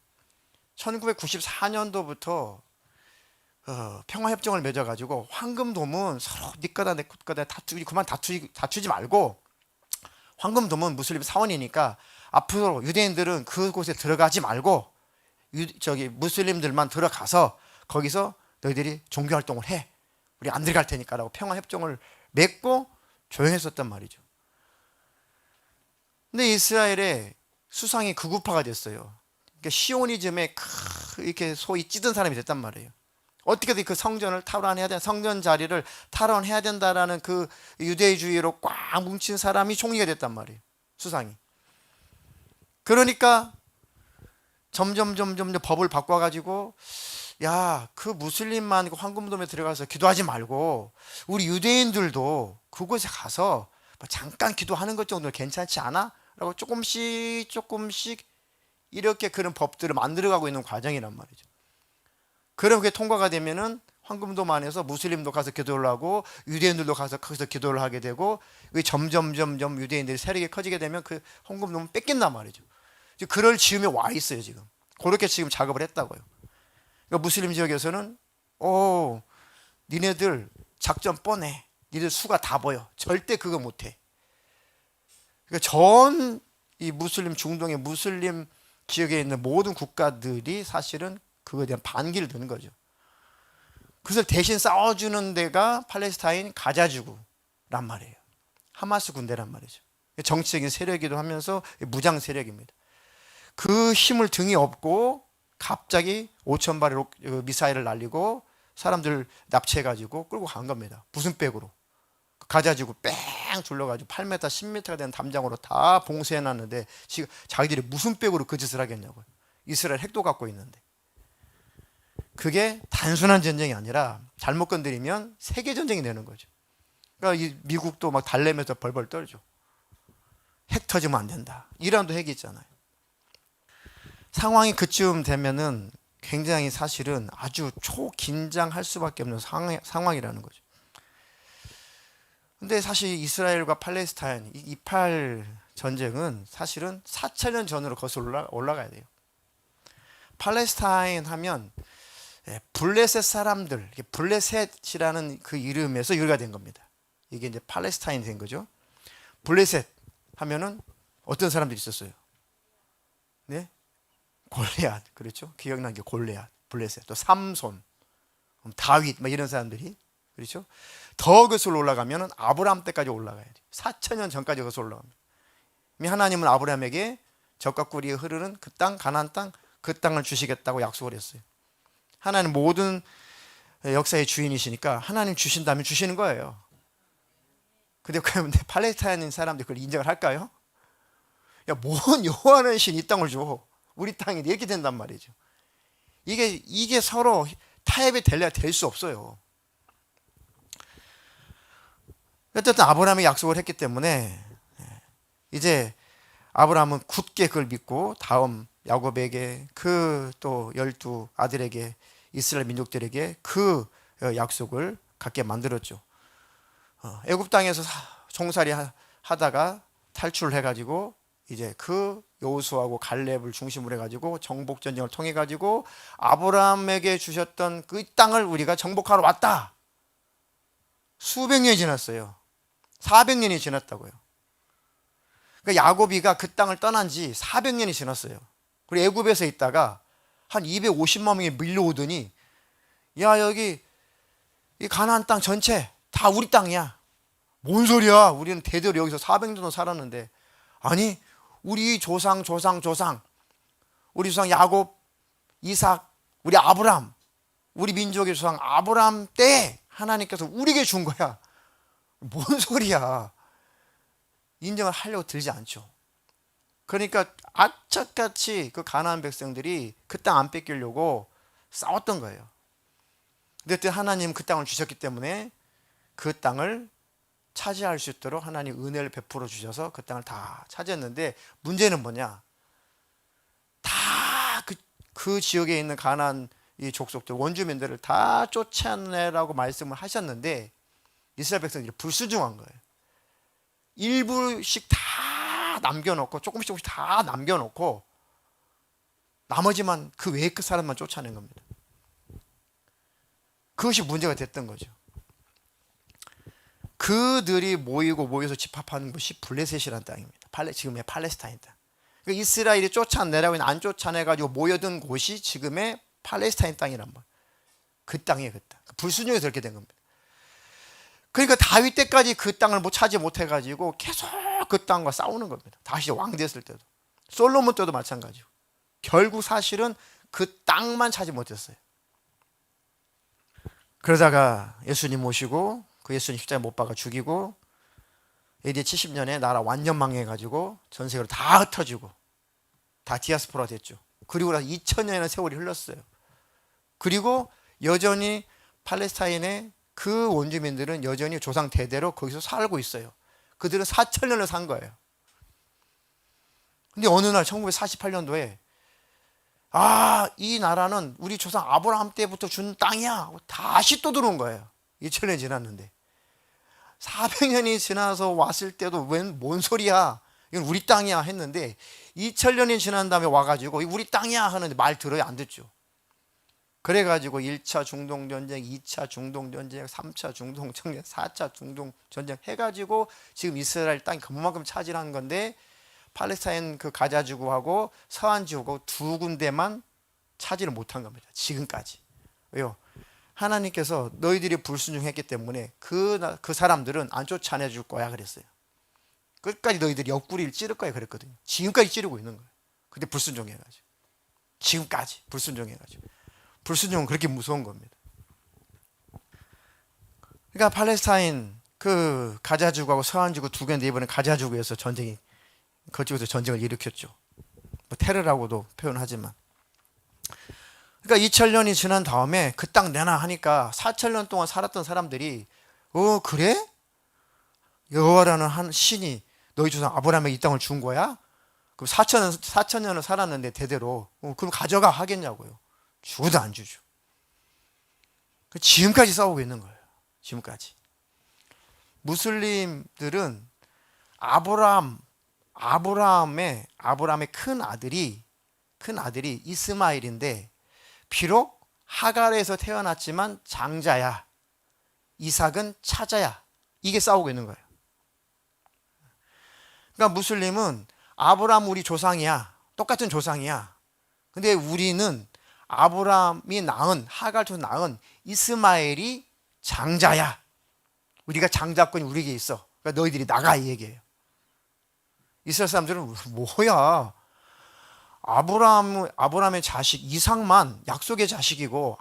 [SPEAKER 1] 1994년도부터 평화협정을 맺어가지고 황금돔은 서로 네 거다 내 거다 다투지 말고 황금돔은 무슬림 사원이니까 앞으로 유대인들은 그곳에 들어가지 말고 무슬림들만 들어가서 거기서 너희들이 종교활동을 해. 우리 안 들어갈 테니까 라고 평화협정을 맺고 조용했었단 말이죠. 근데 이스라엘의 수상이 극우파가 됐어요. 그러니까 시오니즘에 이렇게 소위 찌든 사람이 됐단 말이에요. 어떻게든 그 성전을 탈환해야 된다. 성전 자리를 탈환해야 된다라는 그 유대주의로 꽉 뭉친 사람이 총리가 됐단 말이에요. 수상이. 그러니까 점점 법을 바꿔가지고 그 무슬림만 황금돔에 들어가서 기도하지 말고 우리 유대인들도 그곳에 가서 잠깐 기도하는 것 정도는 괜찮지 않아? 라고 조금씩 이렇게 그런 법들을 만들어가고 있는 과정이란 말이죠. 그렇게 통과가 되면은 황금돔 안에서 무슬림도 가서 기도를 하고 유대인들도 가서 거기서 기도를 하게 되고 점점 유대인들이 세력이 커지게 되면 그 황금돔은 뺏긴단 말이죠. 그럴 즈음에 와 있어요 지금. 그렇게 지금 작업을 했다고요. 그러니까 무슬림 지역에서는 니네들 작전 뻔해. 니들 수가 다 보여. 절대 그거 못해. 그러니까 이 무슬림 중동의 무슬림 지역에 있는 모든 국가들이 사실은 그거에 대한 반기를 드는 거죠. 그래서 대신 싸워주는 데가 팔레스타인 가자지구란 말이에요. 하마스 군대란 말이죠. 정치적인 세력이기도 하면서 무장 세력입니다. 그 힘을 등에 업고 갑자기 5천 발의 미사일을 날리고 사람들 납치해가지고 끌고 간 겁니다. 무슨 백으로? 가자지구 뺑 둘러가지고 8m, 10m가 되는 담장으로 다 봉쇄해놨는데 지금 자기들이 무슨 백으로 그 짓을 하겠냐고요. 이스라엘 핵도 갖고 있는데. 그게 단순한 전쟁이 아니라 잘못 건드리면 세계 전쟁이 되는 거죠. 그러니까 이 미국도 막 달래면서 벌벌 떨죠. 핵 터지면 안 된다. 이란도 핵이 있잖아요. 상황이 그쯤 되면은 굉장히 사실은 아주 초긴장할 수밖에 없는 상황이라는 거죠. 근데 사실 이스라엘과 팔레스타인, 28 전쟁은 사실은 4천년 전으로 거슬러 올라가야 돼요. 팔레스타인 하면 블레셋 사람들, 블레셋이라는 그 이름에서 유래가 된 겁니다. 이게 이제 팔레스타인이 된 거죠. 블레셋 하면은 어떤 사람들이 있었어요? 네? 골리앗, 그렇죠? 기억나는 게 골리앗, 블레셋, 또 삼손, 다윗, 막 이런 사람들이, 그렇죠? 더 거슬러 올라가면은 아브라함 때까지 올라가야 돼요. 4천년 전까지 거슬러 올라갑니다. 하나님은 아브라함에게 젖과 꿀이 흐르는 그 땅, 가나안 땅, 그 땅을 주시겠다고 약속을 했어요. 하나님 모든 역사의 주인이시니까 하나님 주신다면 주시는 거예요. 근데 팔레스타인 사람들이 그걸 인정을 할까요? 야, 뭔 여호와는 신 이 땅을 줘. 우리 땅이 이렇게 된단 말이죠. 이게 서로 타협이 될래야 될 수 없어요. 어쨌든 아브라함이 약속을 했기 때문에 이제 아브라함은 굳게 그걸 믿고 다음 야곱에게 그 또 12 아들에게 이스라엘 민족들에게 그 약속을 갖게 만들었죠. 애굽 땅에서 종살이 하다가 탈출을 해가지고 이제 그 여호수아하고 갈렙을 중심으로 해가지고 정복 전쟁을 통해 가지고 아브라함에게 주셨던 그 땅을 우리가 정복하러 왔다. 수백 년이 지났어요. 400년이 지났다고요. 그러니까 야곱이가 그 땅을 떠난 지 400년이 지났어요. 그리고 애굽에서 있다가 한 250만 명이 밀려오더니 야, 여기 이 가나안 땅 전체 다 우리 땅이야. 뭔 소리야? 우리는 대대로 여기서 400년 살았는데. 아니, 우리 조상 우리 조상 야곱, 이삭, 우리 아브람, 우리 민족의 조상 아브람 때 하나님께서 우리에게 준 거야. 뭔 소리야? 인정을 하려고 들지 않죠. 그러니까 악착같이 그 가나안 백성들이 그 땅 안 뺏기려고 싸웠던 거예요. 근데 하나님 그 땅을 주셨기 때문에 그 땅을 차지할 수 있도록 하나님 은혜를 베풀어 주셔서 그 땅을 다 차지했는데, 문제는 뭐냐? 다 그 지역에 있는 가나안 이 족속들, 원주민들을 다 쫓아내라고 말씀을 하셨는데 이스라엘 백성들이 불순종한 거예요. 일부씩 다 남겨놓고, 조금씩 다 남겨놓고 나머지만, 그 외의 그 사람만 쫓아낸 겁니다. 그것이 문제가 됐던 거죠. 그들이 모여서 집합하는 곳이 블레셋이라는 땅입니다. 지금의 팔레스타인 땅. 그러니까 이스라엘이 쫓아내라고 했는데 안 쫓아내가지고 모여든 곳이 지금의 팔레스타인 땅이란 말. 그 땅이에요, 그 땅. 불순종해서 그렇게 된 겁니다. 그러니까 다윗 때까지 그 땅을 차지 못해가지고 계속 그 땅과 싸우는 겁니다. 다시 왕 됐을 때도. 솔로몬 때도 마찬가지고. 결국 사실은 그 땅만 차지 못했어요. 그러다가 예수님 모시고 그 예수님 십자가에 못 박아 죽이고 AD 70년에 나라 완전 망해가지고 전 세계로 다 흩어지고 다 디아스포라 됐죠. 그리고 나서 2000년의 세월이 흘렀어요. 그리고 여전히 팔레스타인의 그 원주민들은 여전히 조상 대대로 거기서 살고 있어요. 그들은 4000년을 산 거예요. 근데 어느 날 1948년도에 이 나라는 우리 조상 아브라함 때부터 준 땅이야. 다시 또 들어온 거예요. 2000년이 지났는데. 400년이 지나서 왔을 때도 뭔 소리야? 이건 우리 땅이야 했는데 2000년이 지난 다음에 와가지고 우리 땅이야 하는데 말 들어요? 안 듣죠. 그래가지고 1차 중동전쟁, 2차 중동전쟁, 3차 중동전쟁, 4차 중동전쟁 해가지고 지금 이스라엘 땅이 그만큼 차지하는 건데, 팔레스타인 그 가자지구하고 서안지구하고 두 군데만 차지를 못한 겁니다. 지금까지. 왜요? 하나님께서 너희들이 불순종했기 때문에 그 사람들은 안 쫓아내줄 거야 그랬어요. 끝까지 너희들이 옆구리를 찌를 거야 그랬거든요. 지금까지 찌르고 있는 거예요. 근데 불순종해가지고. 지금까지 불순종해가지고. 불순종은 그렇게 무서운 겁니다. 그러니까 팔레스타인 그 가자지구하고 서한지구 두 개인데 이번에 가자지구에서 전쟁이 그쪽에서 전쟁을 일으켰죠. 뭐 테러라고도 표현하지만. 그러니까 2000년이 지난 다음에 그 땅 내놔 하니까 4000년 동안 살았던 사람들이 그래? 여호와라는 한 신이 너희 조상 아브라함에게 이 땅을 준 거야? 그럼 4천년을 살았는데 대대로 그럼 가져가 하겠냐고요. 주고도 안 주죠. 지금까지 싸우고 있는 거예요. 지금까지. 무슬림들은 아브라함의 큰 아들이 이스마일인데 비록 하갈에서 태어났지만 장자야. 이삭은 차자야. 이게 싸우고 있는 거예요. 그러니까 무슬림은 아브라함 우리 조상이야. 똑같은 조상이야. 근데 우리는 아브라함이 낳은 하갈에서 낳은 이스마엘이 장자야. 우리가 장자권이 우리에게 있어. 그러니까 너희들이 나가 이 얘기예요. 이스라엘 사람들은 뭐야? 아브라함의 자식 이삭만 약속의 자식이고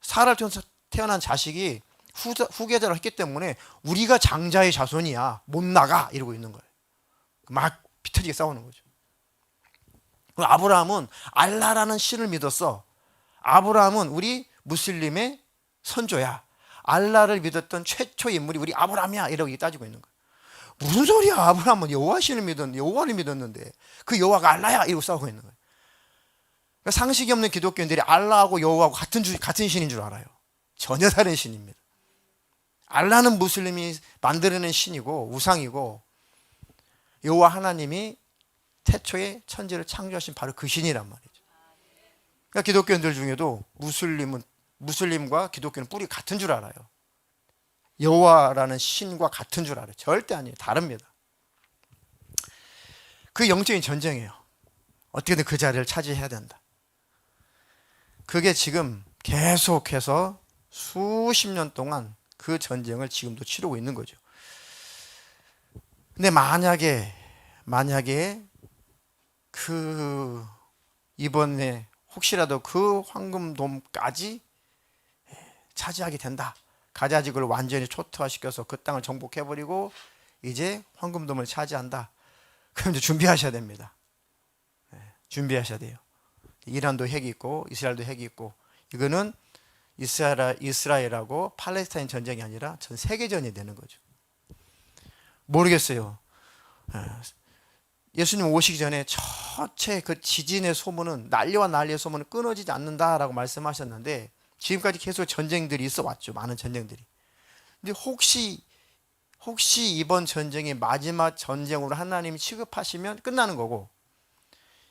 [SPEAKER 1] 사라를 통해서 태어난 자식이 후계자를 했기 때문에 우리가 장자의 자손이야. 못 나가 이러고 있는 거예요. 막 피터지게 싸우는 거죠. 아브라함은 알라라는 신을 믿었어. 아브라함은 우리 무슬림의 선조야. 알라를 믿었던 최초 인물이 우리 아브라함이야. 이러고 따지고 있는 거예요. 무슨 소리야? 아브라함은 여호와 신을 여호와를 믿었는데 그 여호와가 알라야. 이러고 싸우고 있는 거예요. 그러니까 상식이 없는 기독교인들이 알라하고 여호와하고 같은 신인 줄 알아요. 전혀 다른 신입니다. 알라는 무슬림이 만들어낸 신이고 우상이고 여호와 하나님이 태초에 천지를 창조하신 바로 그 신이란 말이죠. 그러니까 기독교인들 중에도 무슬림과 기독교는 뿌리 같은 줄 알아요. 여호와라는 신과 같은 줄 알아요. 절대 아니에요. 다릅니다. 그 영적인 전쟁이에요. 어떻게든 그 자리를 차지해야 된다. 그게 지금 계속해서 수십 년 동안 그 전쟁을 지금도 치르고 있는 거죠. 근데 만약에 이번에 혹시라도 그 황금돔까지 차지하게 된다. 가자지구를 완전히 초토화시켜서 그 땅을 정복해버리고 이제 황금돔을 차지한다. 그럼 이제 준비하셔야 됩니다. 준비하셔야 돼요. 이란도 핵이 있고 이스라엘도 핵이 있고 이거는 이스라엘하고 팔레스타인 전쟁이 아니라 전 세계전이 되는 거죠. 모르겠어요. 예수님 오시기 전에 첫째 그 지진의 소문은 난리와 난리의 소문은 끊어지지 않는다라고 말씀하셨는데 지금까지 계속 전쟁들이 있어 왔죠. 많은 전쟁들이. 근데 혹시 이번 전쟁이 마지막 전쟁으로 하나님이 취급하시면 끝나는 거고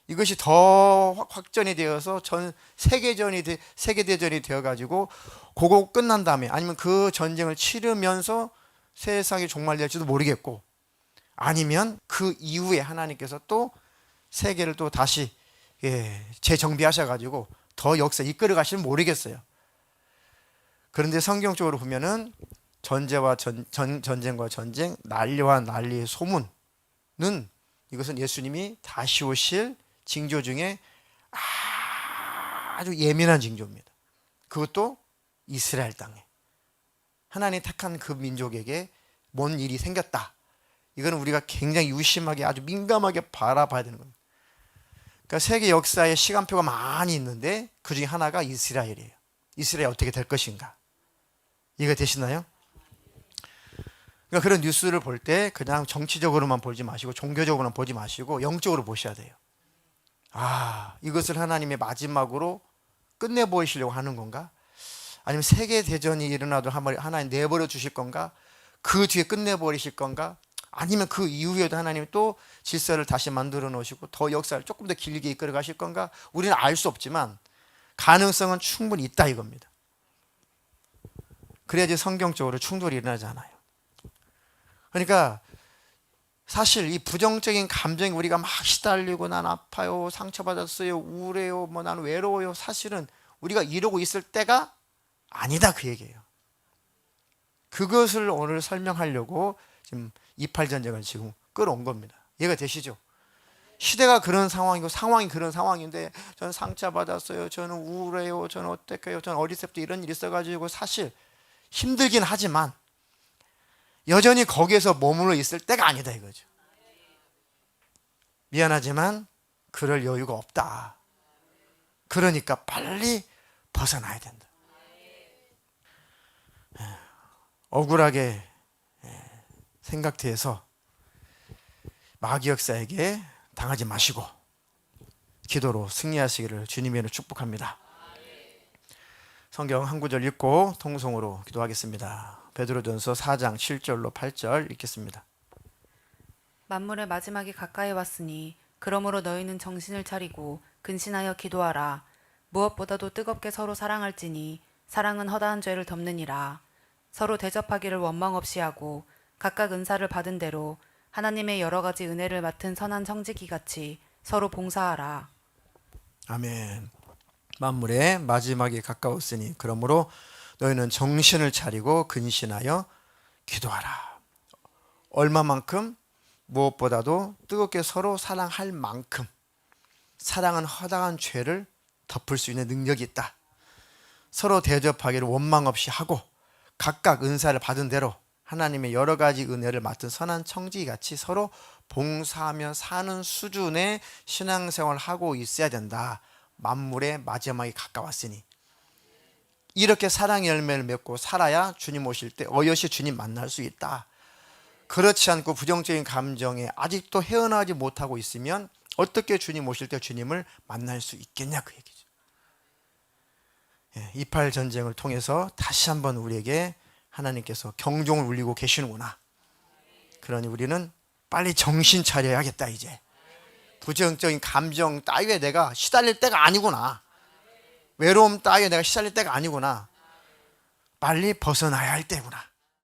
[SPEAKER 1] 이것이 더 확전이 되어서 전 세계대전이 되어가지고 그거 끝난 다음에 아니면 그 전쟁을 치르면서 세상이 종말될지도 모르겠고 아니면 그 이후에 하나님께서 또 세계를 또 다시 재정비하셔가지고 더 역사 이끌어 가시면 모르겠어요. 그런데 성경적으로 보면은 전쟁과 전쟁, 난리와 난리의 소문은 이것은 예수님이 다시 오실 징조 중에 아주 예민한 징조입니다. 그것도 이스라엘 땅에 하나님 택한 그 민족에게 뭔 일이 생겼다. 이거는 우리가 굉장히 유심하게 아주 민감하게 바라봐야 되는 겁니다. 그러니까 세계 역사에 시간표가 많이 있는데 그 중에 하나가 이스라엘이에요. 이스라엘 어떻게 될 것인가? 이해가 되시나요? 그러니까 그런 뉴스를 볼 때 그냥 정치적으로만 보지 마시고 종교적으로만 보지 마시고 영적으로 보셔야 돼요. 이것을 하나님의 마지막으로 끝내버리시려고 하는 건가? 아니면 세계대전이 일어나도 하나님 내버려 주실 건가? 그 뒤에 끝내버리실 건가? 아니면 그 이후에도 하나님이 또 질서를 다시 만들어 놓으시고 더 역사를 조금 더 길게 이끌어 가실 건가? 우리는 알 수 없지만 가능성은 충분히 있다 이겁니다. 그래야지 성경적으로 충돌이 일어나지 않아요. 그러니까 사실 이 부정적인 감정이 우리가 막 시달리고 난 아파요, 상처받았어요, 우울해요, 난 외로워요. 사실은 우리가 이러고 있을 때가 아니다 그 얘기예요. 그것을 오늘 설명하려고 지금 28전쟁을 지금 끌어온 겁니다. 이해가 되시죠? 시대가 그런 상황이고 상황이 그런 상황인데 저는 상처 받았어요. 저는 우울해요. 저는 어떡해요. 저는 어렸을 때 이런 일이 있어가지고 사실 힘들긴 하지만 여전히 거기에서 머물러 있을 때가 아니다 이거죠. 미안하지만 그럴 여유가 없다. 그러니까 빨리 벗어나야 된다. 억울하게 생각돼서 마귀 역사에게 당하지 마시고 기도로 승리하시기를 주님의 이름으로 축복합니다. 성경 한 구절 읽고 통성으로 기도하겠습니다. 베드로전서 4장 7절로 8절 읽겠습니다.
[SPEAKER 2] 만물의 마지막이 가까이 왔으니 그러므로 너희는 정신을 차리고 근신하여 기도하라. 무엇보다도 뜨겁게 서로 사랑할지니 사랑은 허다한 죄를 덮느니라. 서로 대접하기를 원망 없이 하고 각각 은사를 받은 대로 하나님의 여러 가지 은혜를 맡은 선한 청지기 같이 서로 봉사하라.
[SPEAKER 1] 아멘. 만물의 마지막이 가까웠으니 그러므로 너희는 정신을 차리고 근신하여 기도하라. 얼마만큼? 무엇보다도 뜨겁게 서로 사랑할 만큼. 사랑은 허다한 죄를 덮을 수 있는 능력이 있다. 서로 대접하기를 원망 없이 하고 각각 은사를 받은 대로 하나님의 여러 가지 은혜를 맡은 선한 청지기같이 서로 봉사하며 사는 수준의 신앙생활을 하고 있어야 된다. 만물의 마지막이 가까웠으니 이렇게 사랑의 열매를 맺고 살아야 주님 오실 때 어여시 주님 만날 수 있다. 그렇지 않고 부정적인 감정에 아직도 헤어나지 못하고 있으면 어떻게 주님 오실 때 주님을 만날 수 있겠냐 그 얘기죠. 28 전쟁을 통해서 다시 한번 우리에게 하나님께서 경종을 울리고 계시는구나. 그러니 우리는 빨리 정신 차려야겠다 이제. 부정적인 감정 따위에 내가 시달릴 때가 아니구나. 외로움 따위에 내가 시달릴 때가 아니구나. 빨리 벗어나야 할 때구나.